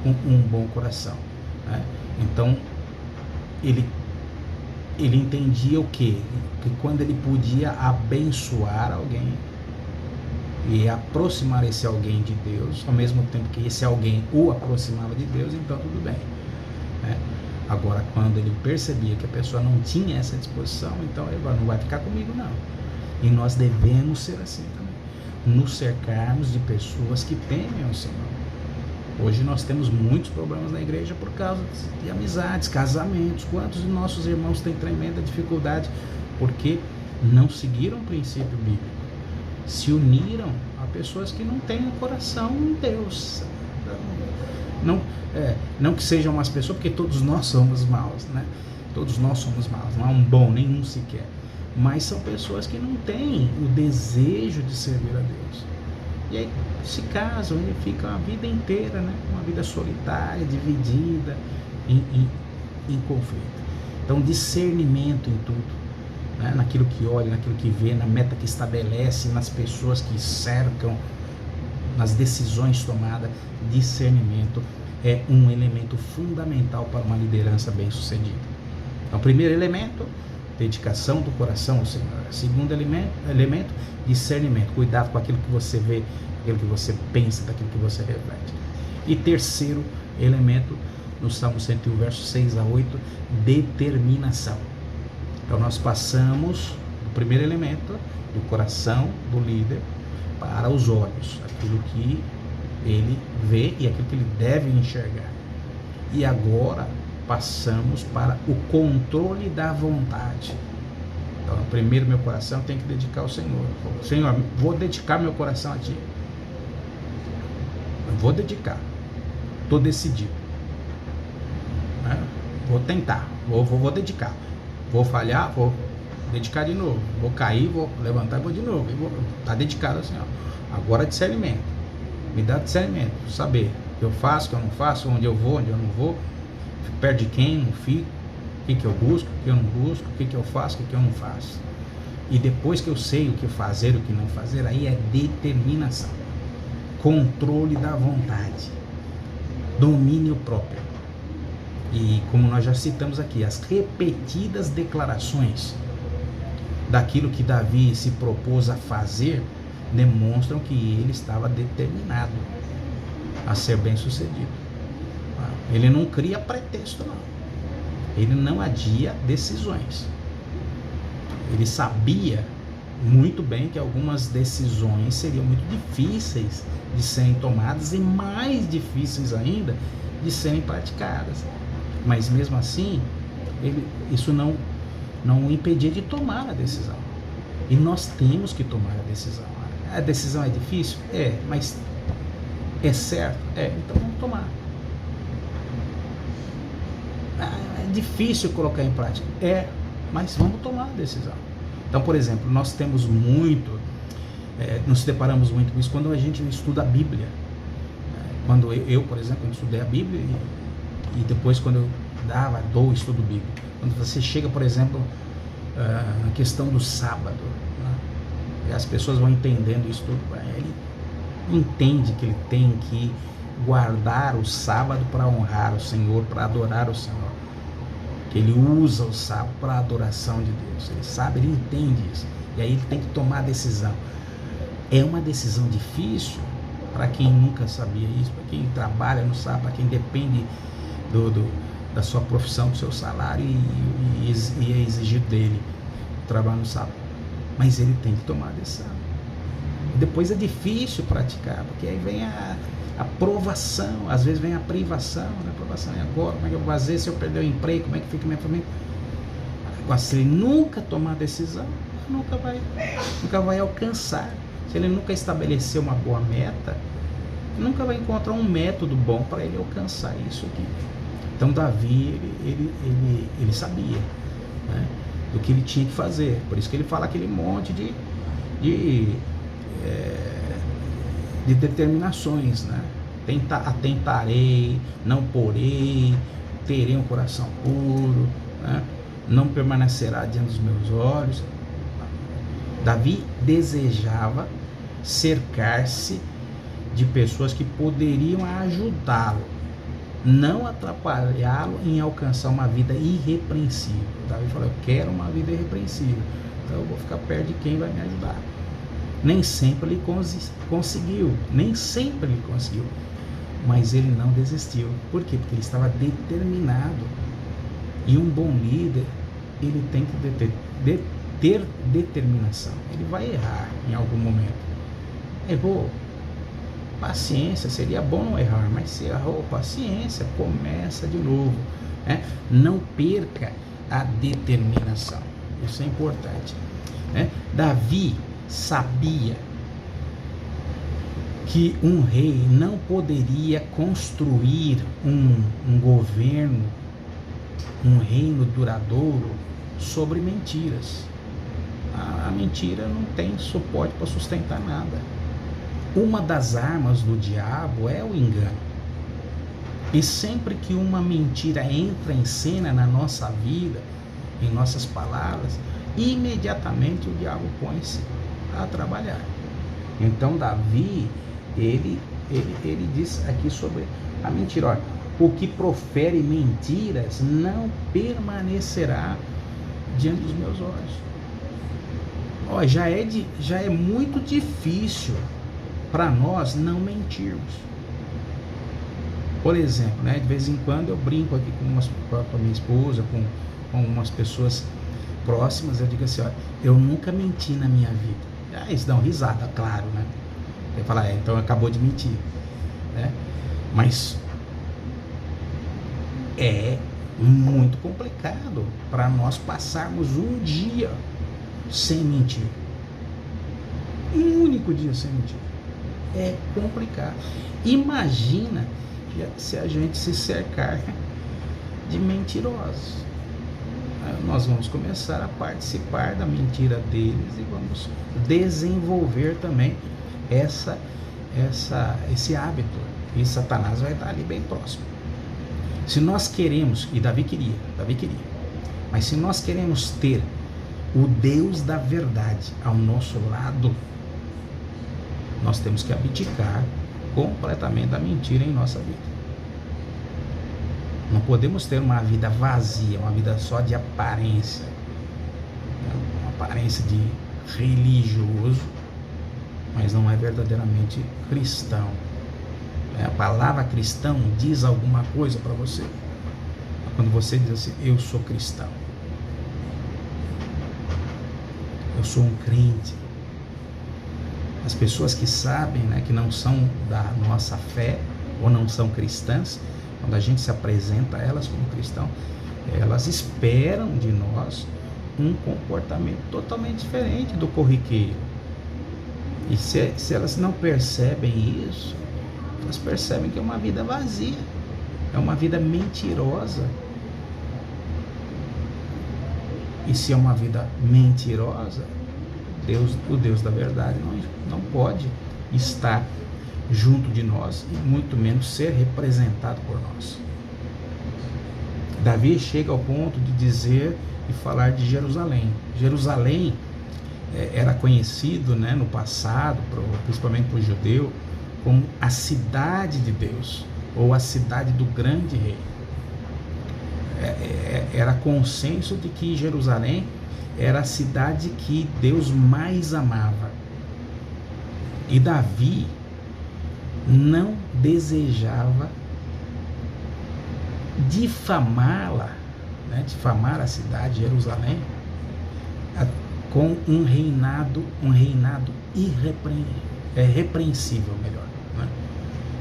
um bom coração, né? Então ele entendia o quê? Que quando ele podia abençoar alguém e aproximar esse alguém de Deus, ao mesmo tempo que esse alguém o aproximava de Deus, então tudo bem, né? Agora, quando ele percebia que a pessoa não tinha essa disposição, então ele não vai ficar comigo não. E nós devemos ser assim também, nos cercarmos de pessoas que temem ao Senhor. Hoje nós temos muitos problemas na igreja por causa de amizades, casamentos. Quantos de nossos irmãos têm tremenda dificuldade porque não seguiram o princípio bíblico, se uniram a pessoas que não têm um coração em Deus. Não que sejam umas pessoas, porque todos nós somos maus, né? Todos nós somos maus, não há um bom, nenhum sequer. Mas são pessoas que não têm o desejo de servir a Deus. E aí se casam e ficam a vida inteira, né? Uma vida solitária, dividida, em conflito. Então, discernimento em tudo, né? Naquilo que olha, naquilo que vê, na meta que estabelece, nas pessoas que cercam, nas decisões tomadas. Discernimento é um elemento fundamental para uma liderança bem-sucedida. Então, primeiro elemento, dedicação do coração ao Senhor. Segundo elemento, discernimento, cuidado com aquilo que você vê, aquilo que você pensa, daquilo que você reflete. E terceiro elemento, no Salmo 101, versos 6 a 8, determinação. Então nós passamos do primeiro elemento, do coração do líder, para os olhos, aquilo que ele vê e aquilo que ele deve enxergar. E agora passamos para o controle da vontade. Então, primeiro, meu coração tem que dedicar ao Senhor. Senhor, vou dedicar meu coração a Ti. Eu vou dedicar. Estou decidido. Né? Vou tentar. Vou dedicar. Vou falhar, vou dedicar de novo. Vou cair, vou levantar e vou de novo. Está dedicado ao Senhor. Agora, discernimento. Me dá discernimento. Saber o que eu faço, o que eu não faço, onde eu vou, onde eu não vou. Fico perto de quem, não fico. O que eu busco, o que eu não busco, o que eu faço, o que eu não faço. E depois que eu sei o que fazer, o que não fazer, aí é determinação, controle da vontade, domínio próprio. E como nós já citamos aqui, as repetidas declarações daquilo que Davi se propôs a fazer demonstram que ele estava determinado a ser bem sucedido. Ele não cria pretexto, não. Ele não adia decisões. Ele sabia muito bem que algumas decisões seriam muito difíceis de serem tomadas e mais difíceis ainda de serem praticadas. Mas mesmo assim, isso não o impedia de tomar a decisão. E nós temos que tomar a decisão. A decisão é difícil? É, mas é certo? É, então vamos tomar. É difícil colocar em prática? É, mas vamos tomar a decisão. Então, por exemplo, nós temos nos deparamos muito com isso quando a gente estuda a Bíblia. Quando eu, por exemplo, estudei a Bíblia e depois quando eu dou o estudo bíblico. Quando você chega, por exemplo, na questão do sábado, né? E as pessoas vão entendendo isso tudo. Ele entende que ele tem que guardar o sábado para honrar o Senhor, para adorar o Senhor. Que ele usa o sábado para a adoração de Deus. Ele sabe, ele entende isso. E aí ele tem que tomar a decisão. É uma decisão difícil para quem nunca sabia isso, para quem trabalha no sábado, para quem depende da sua profissão, do seu salário e é exigido dele trabalhar no sábado. Mas ele tem que tomar a decisão. Depois é difícil praticar, porque aí vem a provação, às vezes vem a privação, né? A provação é agora, como é que eu vou fazer se eu perder o emprego, como é que fica minha família? Agora, se ele nunca tomar a decisão, nunca vai alcançar. Se ele nunca estabelecer uma boa meta, nunca vai encontrar um método bom para ele alcançar isso aqui. Então Davi, ele sabia, né, do que ele tinha que fazer. Por isso que ele fala aquele monte de determinações, né? Atentarei, não porei, terei um coração puro, né? Não permanecerá diante dos meus olhos. Davi desejava cercar-se de pessoas que poderiam ajudá-lo, não atrapalhá-lo em alcançar uma vida irrepreensível. Davi falou: eu quero uma vida irrepreensível, então eu vou ficar perto de quem vai me ajudar. Nem sempre ele conseguiu, mas ele não desistiu. Por quê? Porque ele estava determinado. E um bom líder, ele tem que ter determinação. Ele vai errar em algum momento. Errou, paciência, seria bom não errar, mas se errou, paciência, começa de novo, né? Não perca a determinação, isso é importante, né? Davi sabia que um rei não poderia construir um governo, um reino duradouro sobre mentiras. A mentira não tem suporte para sustentar nada. Uma das armas do diabo é o engano. E sempre que uma mentira entra em cena na nossa vida, em nossas palavras, imediatamente o diabo põe-se a trabalhar. Então Davi, ele diz aqui sobre a mentira: olha, o que profere mentiras não permanecerá diante dos meus olhos. Olha, já é muito difícil para nós não mentirmos. Por exemplo, né, de vez em quando eu brinco aqui com a minha esposa, com umas pessoas próximas, eu digo assim: olha, eu nunca menti na minha vida. Eles dão risada, claro, né? Eu falo: então acabou de mentir, né? Mas é muito complicado para nós passarmos um dia sem mentir. Um único dia sem mentir. É complicado. Imagina se a gente se cercar de mentirosos. Nós vamos começar a participar da mentira deles e vamos desenvolver também esse hábito. E Satanás vai estar ali bem próximo. Se nós queremos, e Davi queria, mas se nós queremos ter o Deus da verdade ao nosso lado, nós temos que abdicar completamente da mentira em nossa vida. Não podemos ter uma vida vazia, uma vida só de aparência, uma aparência de religioso, mas não é verdadeiramente cristão. A palavra cristão diz alguma coisa para você? A Quando você diz assim, eu sou cristão, eu sou um crente. As pessoas que sabem, né, que não são da nossa fé ou não são cristãs, quando a gente se apresenta a elas como cristão, elas esperam de nós um comportamento totalmente diferente do corriqueiro. E se elas não percebem isso, elas percebem que é uma vida vazia, é uma vida mentirosa. E se é uma vida mentirosa, o Deus da verdade não pode estar junto de nós e muito menos ser representado por nós. Davi chega ao ponto de dizer e falar de Jerusalém. Jerusalém era conhecido, né, no passado, principalmente por judeu, como a cidade de Deus, ou a cidade do grande rei. Era consenso de que Jerusalém era a cidade que Deus mais amava. E Davi não desejava difamá-la, né, difamar a cidade de Jerusalém com um reinado irrepreensível, melhor. Né?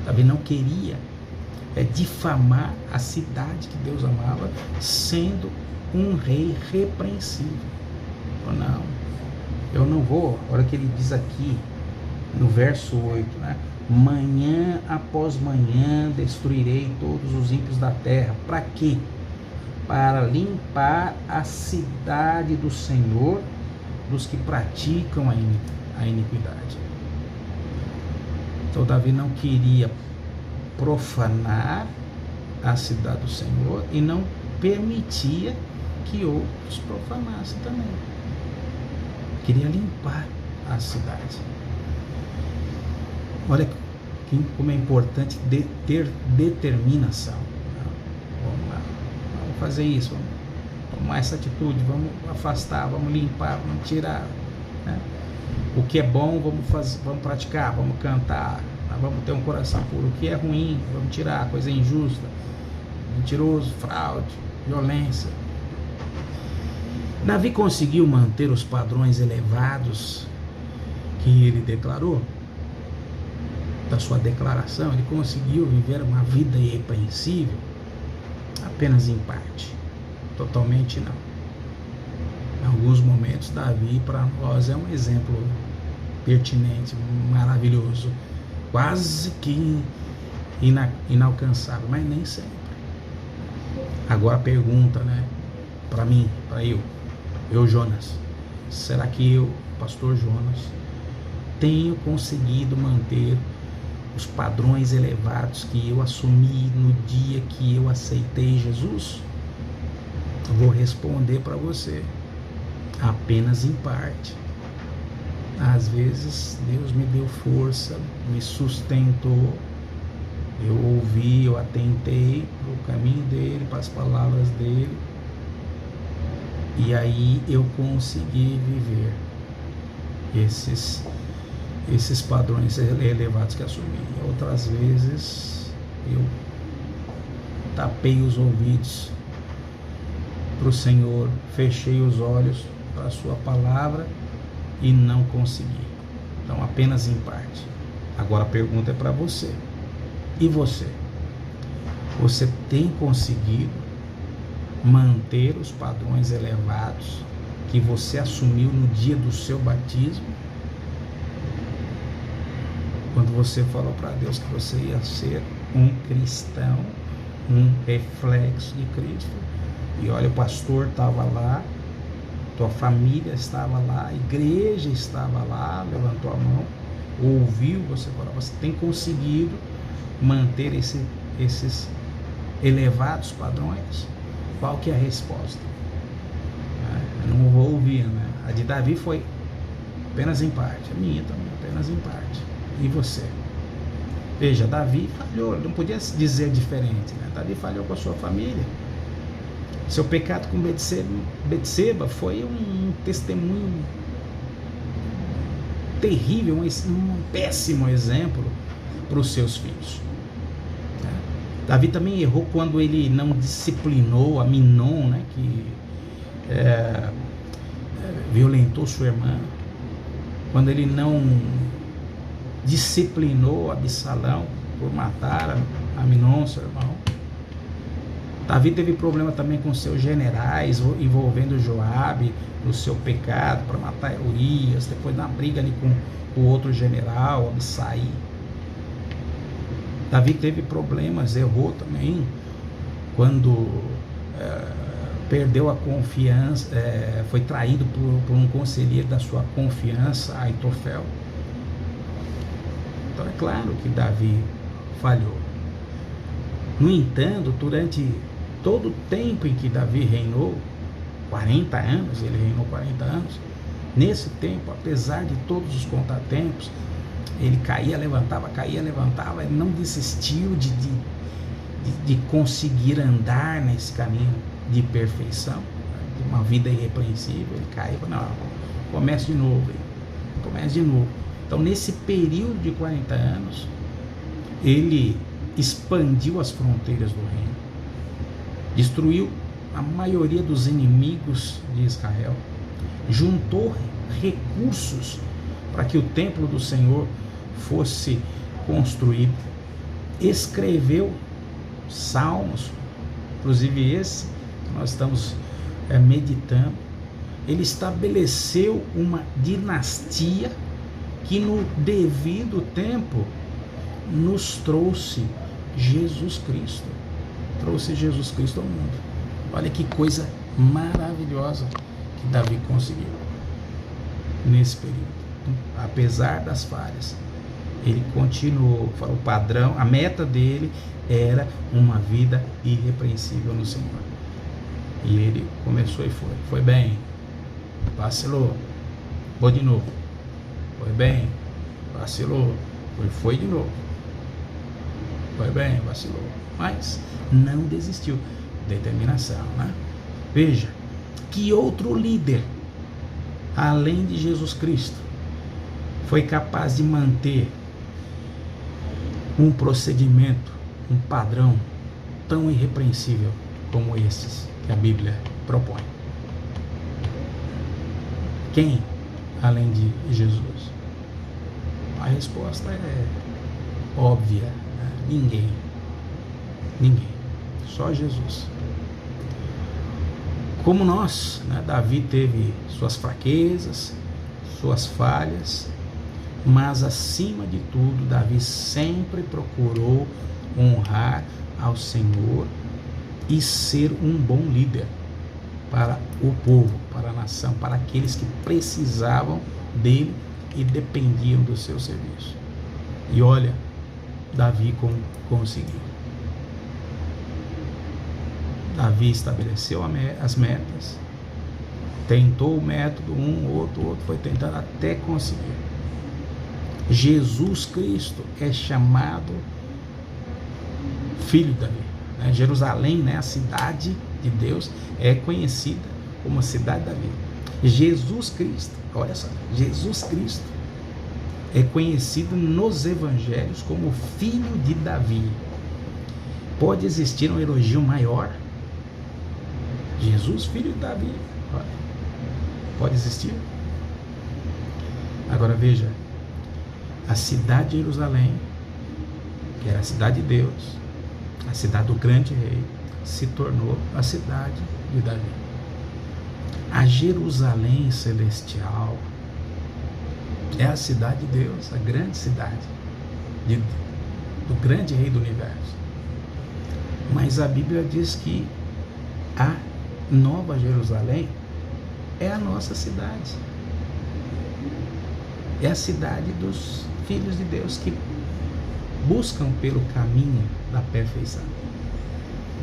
Davi não queria difamar a cidade que Deus amava, sendo um rei repreensível. Não, eu não vou. Olha o que ele diz aqui no verso 8, né? Manhã após manhã destruirei todos os ímpios da terra. Para quê? Para limpar a cidade do Senhor dos que praticam a iniquidade. Então Davi não queria profanar a cidade do Senhor e não permitia que outros profanassem também. Queria limpar a cidade. Olha como é importante ter determinação. Vamos lá, vamos fazer isso, vamos tomar essa atitude, vamos afastar, vamos limpar, vamos tirar, né? O que é bom, vamos praticar, vamos cantar, vamos ter um coração puro. O que é ruim, vamos tirar, coisa injusta, mentiroso, fraude, violência. Davi conseguiu manter os padrões elevados que ele declarou, da sua declaração. Ele conseguiu viver uma vida irrepreensível? Apenas em parte, totalmente não. Em alguns momentos Davi para nós é um exemplo pertinente, maravilhoso, quase que inalcançável, mas nem sempre. Agora a pergunta, né, para mim, para eu Jonas, será que eu, pastor Jonas, tenho conseguido manter os padrões elevados que eu assumi no dia que eu aceitei Jesus? Eu vou responder para você, apenas em parte. Às vezes Deus me deu força, me sustentou, eu ouvi, eu atentei para o caminho dele, para as palavras dele, e aí eu consegui viver esses padrões elevados que assumi. Outras vezes eu tapei os ouvidos para o Senhor, fechei os olhos para a sua palavra e não consegui. Então apenas em parte. Agora a pergunta é para você. E você? Você tem conseguido manter os padrões elevados que você assumiu no dia do seu batismo? Quando você falou para Deus que você ia ser um cristão, um reflexo de Cristo, e olha, o pastor estava lá, tua família estava lá, a igreja estava lá, levantou a mão, ouviu você falar, você tem conseguido manter esses elevados padrões? Qual que é a resposta? Eu não vou ouvir, né? A de Davi foi apenas em parte, a minha também apenas em parte. E você? Veja, Davi falhou, não podia dizer diferente, né? Davi falhou com a sua família. Seu pecado com Betseba foi um testemunho terrível, um péssimo exemplo para os seus filhos. Davi também errou quando ele não disciplinou Aminon, né, que violentou sua irmã, quando ele não disciplinou Absalão por matar Aminon, seu irmão. Davi teve problema também com seus generais, envolvendo Joabe no seu pecado para matar Urias, depois na briga ali com o outro general, Abissai. Davi teve problemas, errou também quando perdeu a confiança, foi traído por um conselheiro da sua confiança, Aitofel. Então é claro que Davi falhou. No entanto, durante todo o tempo em que Davi reinou, 40 anos, ele reinou 40 anos, nesse tempo, apesar de todos os contratempos, ele caía, levantava, ele não desistiu de conseguir andar nesse caminho de perfeição, de uma vida irrepreensível. Ele caía, não, comece de novo. Então, nesse período de 40 anos, ele expandiu as fronteiras do reino, destruiu a maioria dos inimigos de Israel, juntou recursos para que o templo do Senhor fosse construído, escreveu salmos, inclusive esse que nós estamos meditando. Ele estabeleceu uma dinastia que no devido tempo nos trouxe Jesus Cristo, ao mundo. Olha que coisa maravilhosa que Davi conseguiu nesse período. Apesar das falhas, ele continuou. O padrão, a meta dele era uma vida irrepreensível no Senhor. E ele começou e foi bem, vacilou, foi de novo, foi bem, vacilou, foi de novo, foi bem, vacilou, mas não desistiu. Determinação, né? Veja, que outro líder, além de Jesus Cristo, foi capaz de manter um procedimento, um padrão tão irrepreensível como esses que a Bíblia propõe? Quem, além de Jesus? A resposta é óbvia, né? Ninguém, só Jesus. Como nós, né, Davi teve suas fraquezas, suas falhas, mas acima de tudo, Davi sempre procurou honrar ao Senhor e ser um bom líder para o povo, para a nação, para aqueles que precisavam dele e dependiam do seu serviço. E olha, Davi conseguiu. Davi estabeleceu as metas, tentou o método, outro foi tentando até conseguir. Jesus Cristo é chamado Filho de Davi, né? Jerusalém, né, a cidade de Deus, é conhecida como a cidade de Davi. Jesus Cristo, olha só, Jesus Cristo é conhecido nos evangelhos como Filho de Davi. Pode existir um elogio maior? Jesus, Filho de Davi, pode existir? Agora veja, a cidade de Jerusalém, que era a cidade de Deus, a cidade do grande rei, se tornou a cidade de Davi. A Jerusalém celestial é a cidade de Deus, a grande cidade do grande rei do universo. Mas a Bíblia diz que a Nova Jerusalém é a nossa cidade, é a cidade dos filhos de Deus que buscam pelo caminho da perfeição,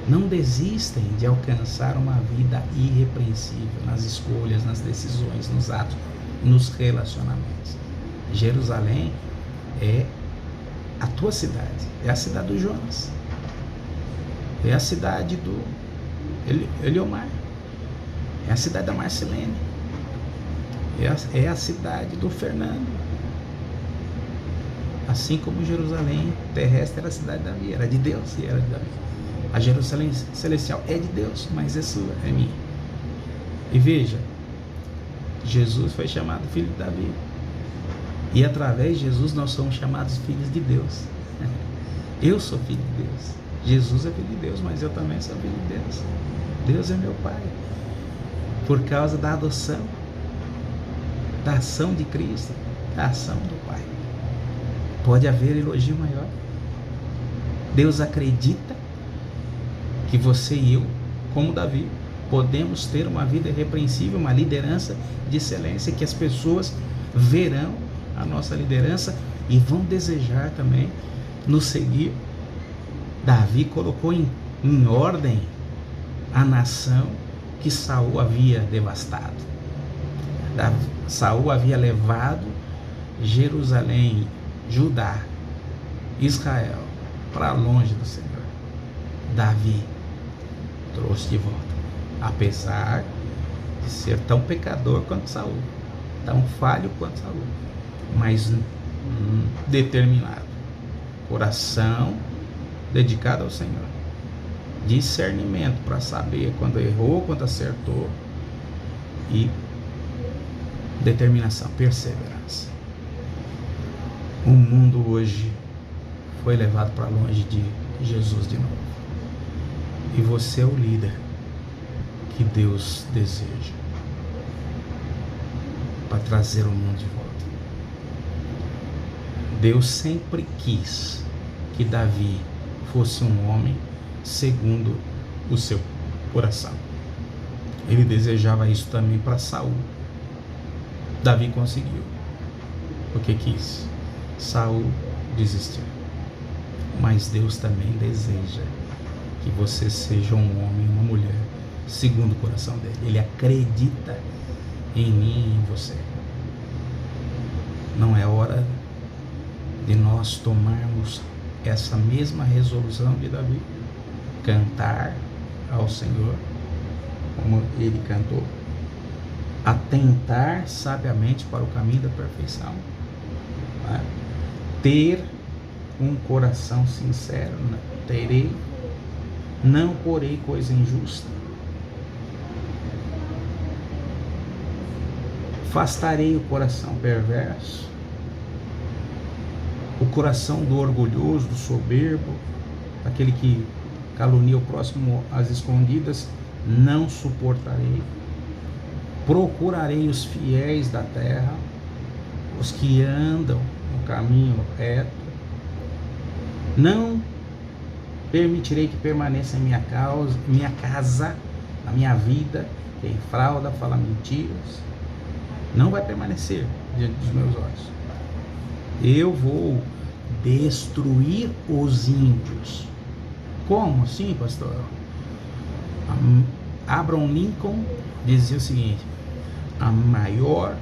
não desistem de alcançar uma vida irrepreensível nas escolhas, nas decisões, nos atos, nos relacionamentos. Jerusalém é a tua cidade, é a cidade do Jonas, é a cidade do Eliomar, é a cidade da Marcelene, é a cidade do Fernando, Assim como Jerusalém terrestre era a cidade de Davi, era de Deus e era de Davi. A Jerusalém celestial é de Deus, mas é sua, é minha. E veja, Jesus foi chamado filho de Davi. E através de Jesus nós somos chamados filhos de Deus. Eu sou filho de Deus. Jesus é filho de Deus, mas eu também sou filho de Deus. Deus é meu Pai. Por causa da adoção, da ação de Cristo, da ação do Pai. Pode haver elogio maior. Deus acredita que você e eu, como Davi, podemos ter uma vida irrepreensível, uma liderança de excelência, que as pessoas verão a nossa liderança e vão desejar também nos seguir. Davi colocou em ordem a nação que Saul havia devastado. Saul havia levado Jerusalém, Judá, Israel para longe do Senhor. Davi trouxe de volta, apesar de ser tão pecador quanto Saul, tão falho quanto Saul, mas determinado, coração dedicado ao Senhor, discernimento para saber quando errou, quando acertou, e determinação, perseverança. O mundo hoje foi levado para longe de Jesus de novo, e você é o líder que Deus deseja para trazer o mundo de volta. Deus sempre quis que Davi fosse um homem segundo o seu coração. Ele desejava isso também para Saul. Davi conseguiu, porque quis. Saul desistiu. Mas Deus também deseja que você seja um homem, uma mulher, segundo o coração dele. Ele acredita em mim e em você. Não é hora de nós tomarmos essa mesma resolução de Davi, cantar ao Senhor como ele cantou, atentar sabiamente para o caminho da perfeição, né? Ter um coração sincero, terei, não porei coisa injusta, afastarei o coração perverso, o coração do orgulhoso, do soberbo, aquele que calunia o próximo às escondidas, não suportarei. Procurarei os fiéis da terra, os que andam no caminho reto. Não permitirei que permaneça em minha casa, na minha vida, quem frauda, fala mentiras. Não vai permanecer diante dos meus olhos. Eu vou destruir os ímpios. Como assim, pastor? Abraham Lincoln dizia o seguinte: a melhor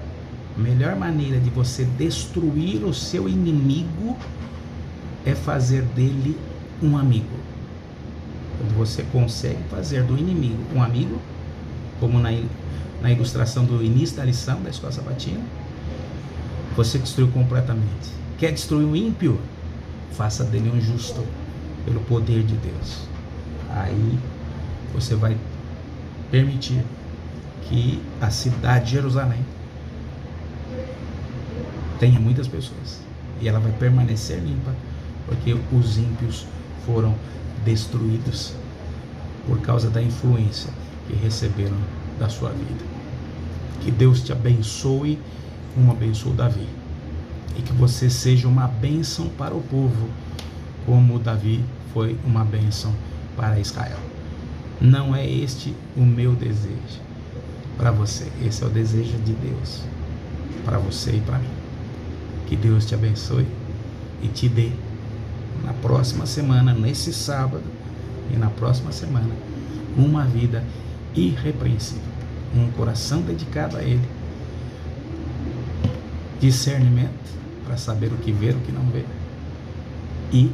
maneira de você destruir o seu inimigo é fazer dele um amigo. Quando você consegue fazer do inimigo um amigo, como na ilustração do início da lição da escola sabatina, você destruiu completamente. Quer destruir o ímpio? Faça dele um justo, pelo poder de Deus. Aí você vai permitir que a cidade de Jerusalém tenha muitas pessoas, e ela vai permanecer limpa, porque os ímpios foram destruídos por causa da influência que receberam da sua vida. Que Deus te abençoe como abençoou Davi, e que você seja uma bênção para o povo, como Davi foi uma bênção para Israel. Não é este o meu desejo para você, esse é o desejo de Deus para você e para mim. Que Deus te abençoe e te dê na próxima semana, nesse sábado e na próxima semana, uma vida irrepreensível, um coração dedicado a Ele, discernimento para saber o que ver, o que não ver, e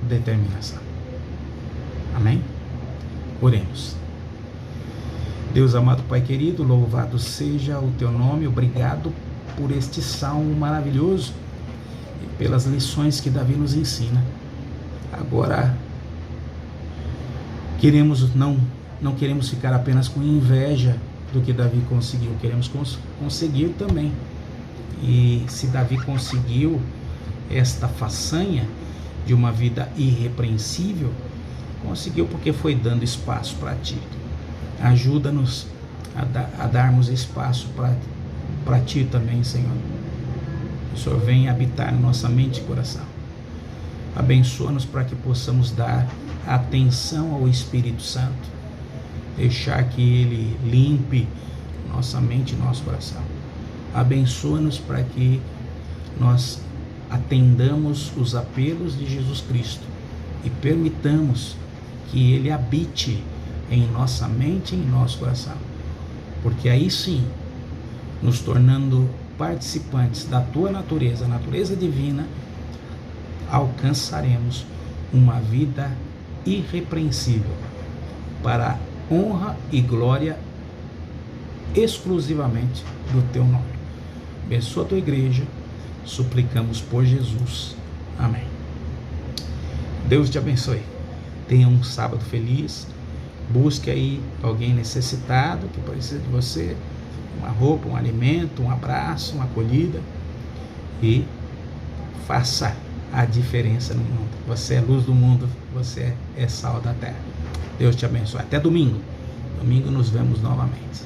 determinação. Amém? Oremos. Deus amado, Pai querido, louvado seja o Teu nome, obrigado por este salmo maravilhoso, e pelas lições que Davi nos ensina. Agora, não queremos ficar apenas com inveja do que Davi conseguiu, queremos conseguir também. E se Davi conseguiu esta façanha de uma vida irrepreensível, conseguiu porque foi dando espaço para ti. Ajuda-nos a darmos espaço para ti também, Senhor. O Senhor vem habitar na nossa mente e coração. Abençoa-nos para que possamos dar atenção ao Espírito Santo, deixar que Ele limpe nossa mente e nosso coração. Abençoa-nos para que nós atendamos os apelos de Jesus Cristo e permitamos que Ele habite em nossa mente e em nosso coração, porque aí sim, nos tornando participantes da Tua natureza, a natureza divina, alcançaremos uma vida irrepreensível para a honra e glória exclusivamente do Teu nome. Abençoa a Tua igreja, suplicamos por Jesus. Amém. Deus te abençoe. Tenha um sábado feliz. Busque aí alguém necessitado que precisa de você, uma roupa, um alimento, um abraço, uma acolhida, e faça a diferença no mundo. Você é luz do mundo, você é sal da terra. Deus te abençoe. Até domingo. Domingo nos vemos novamente.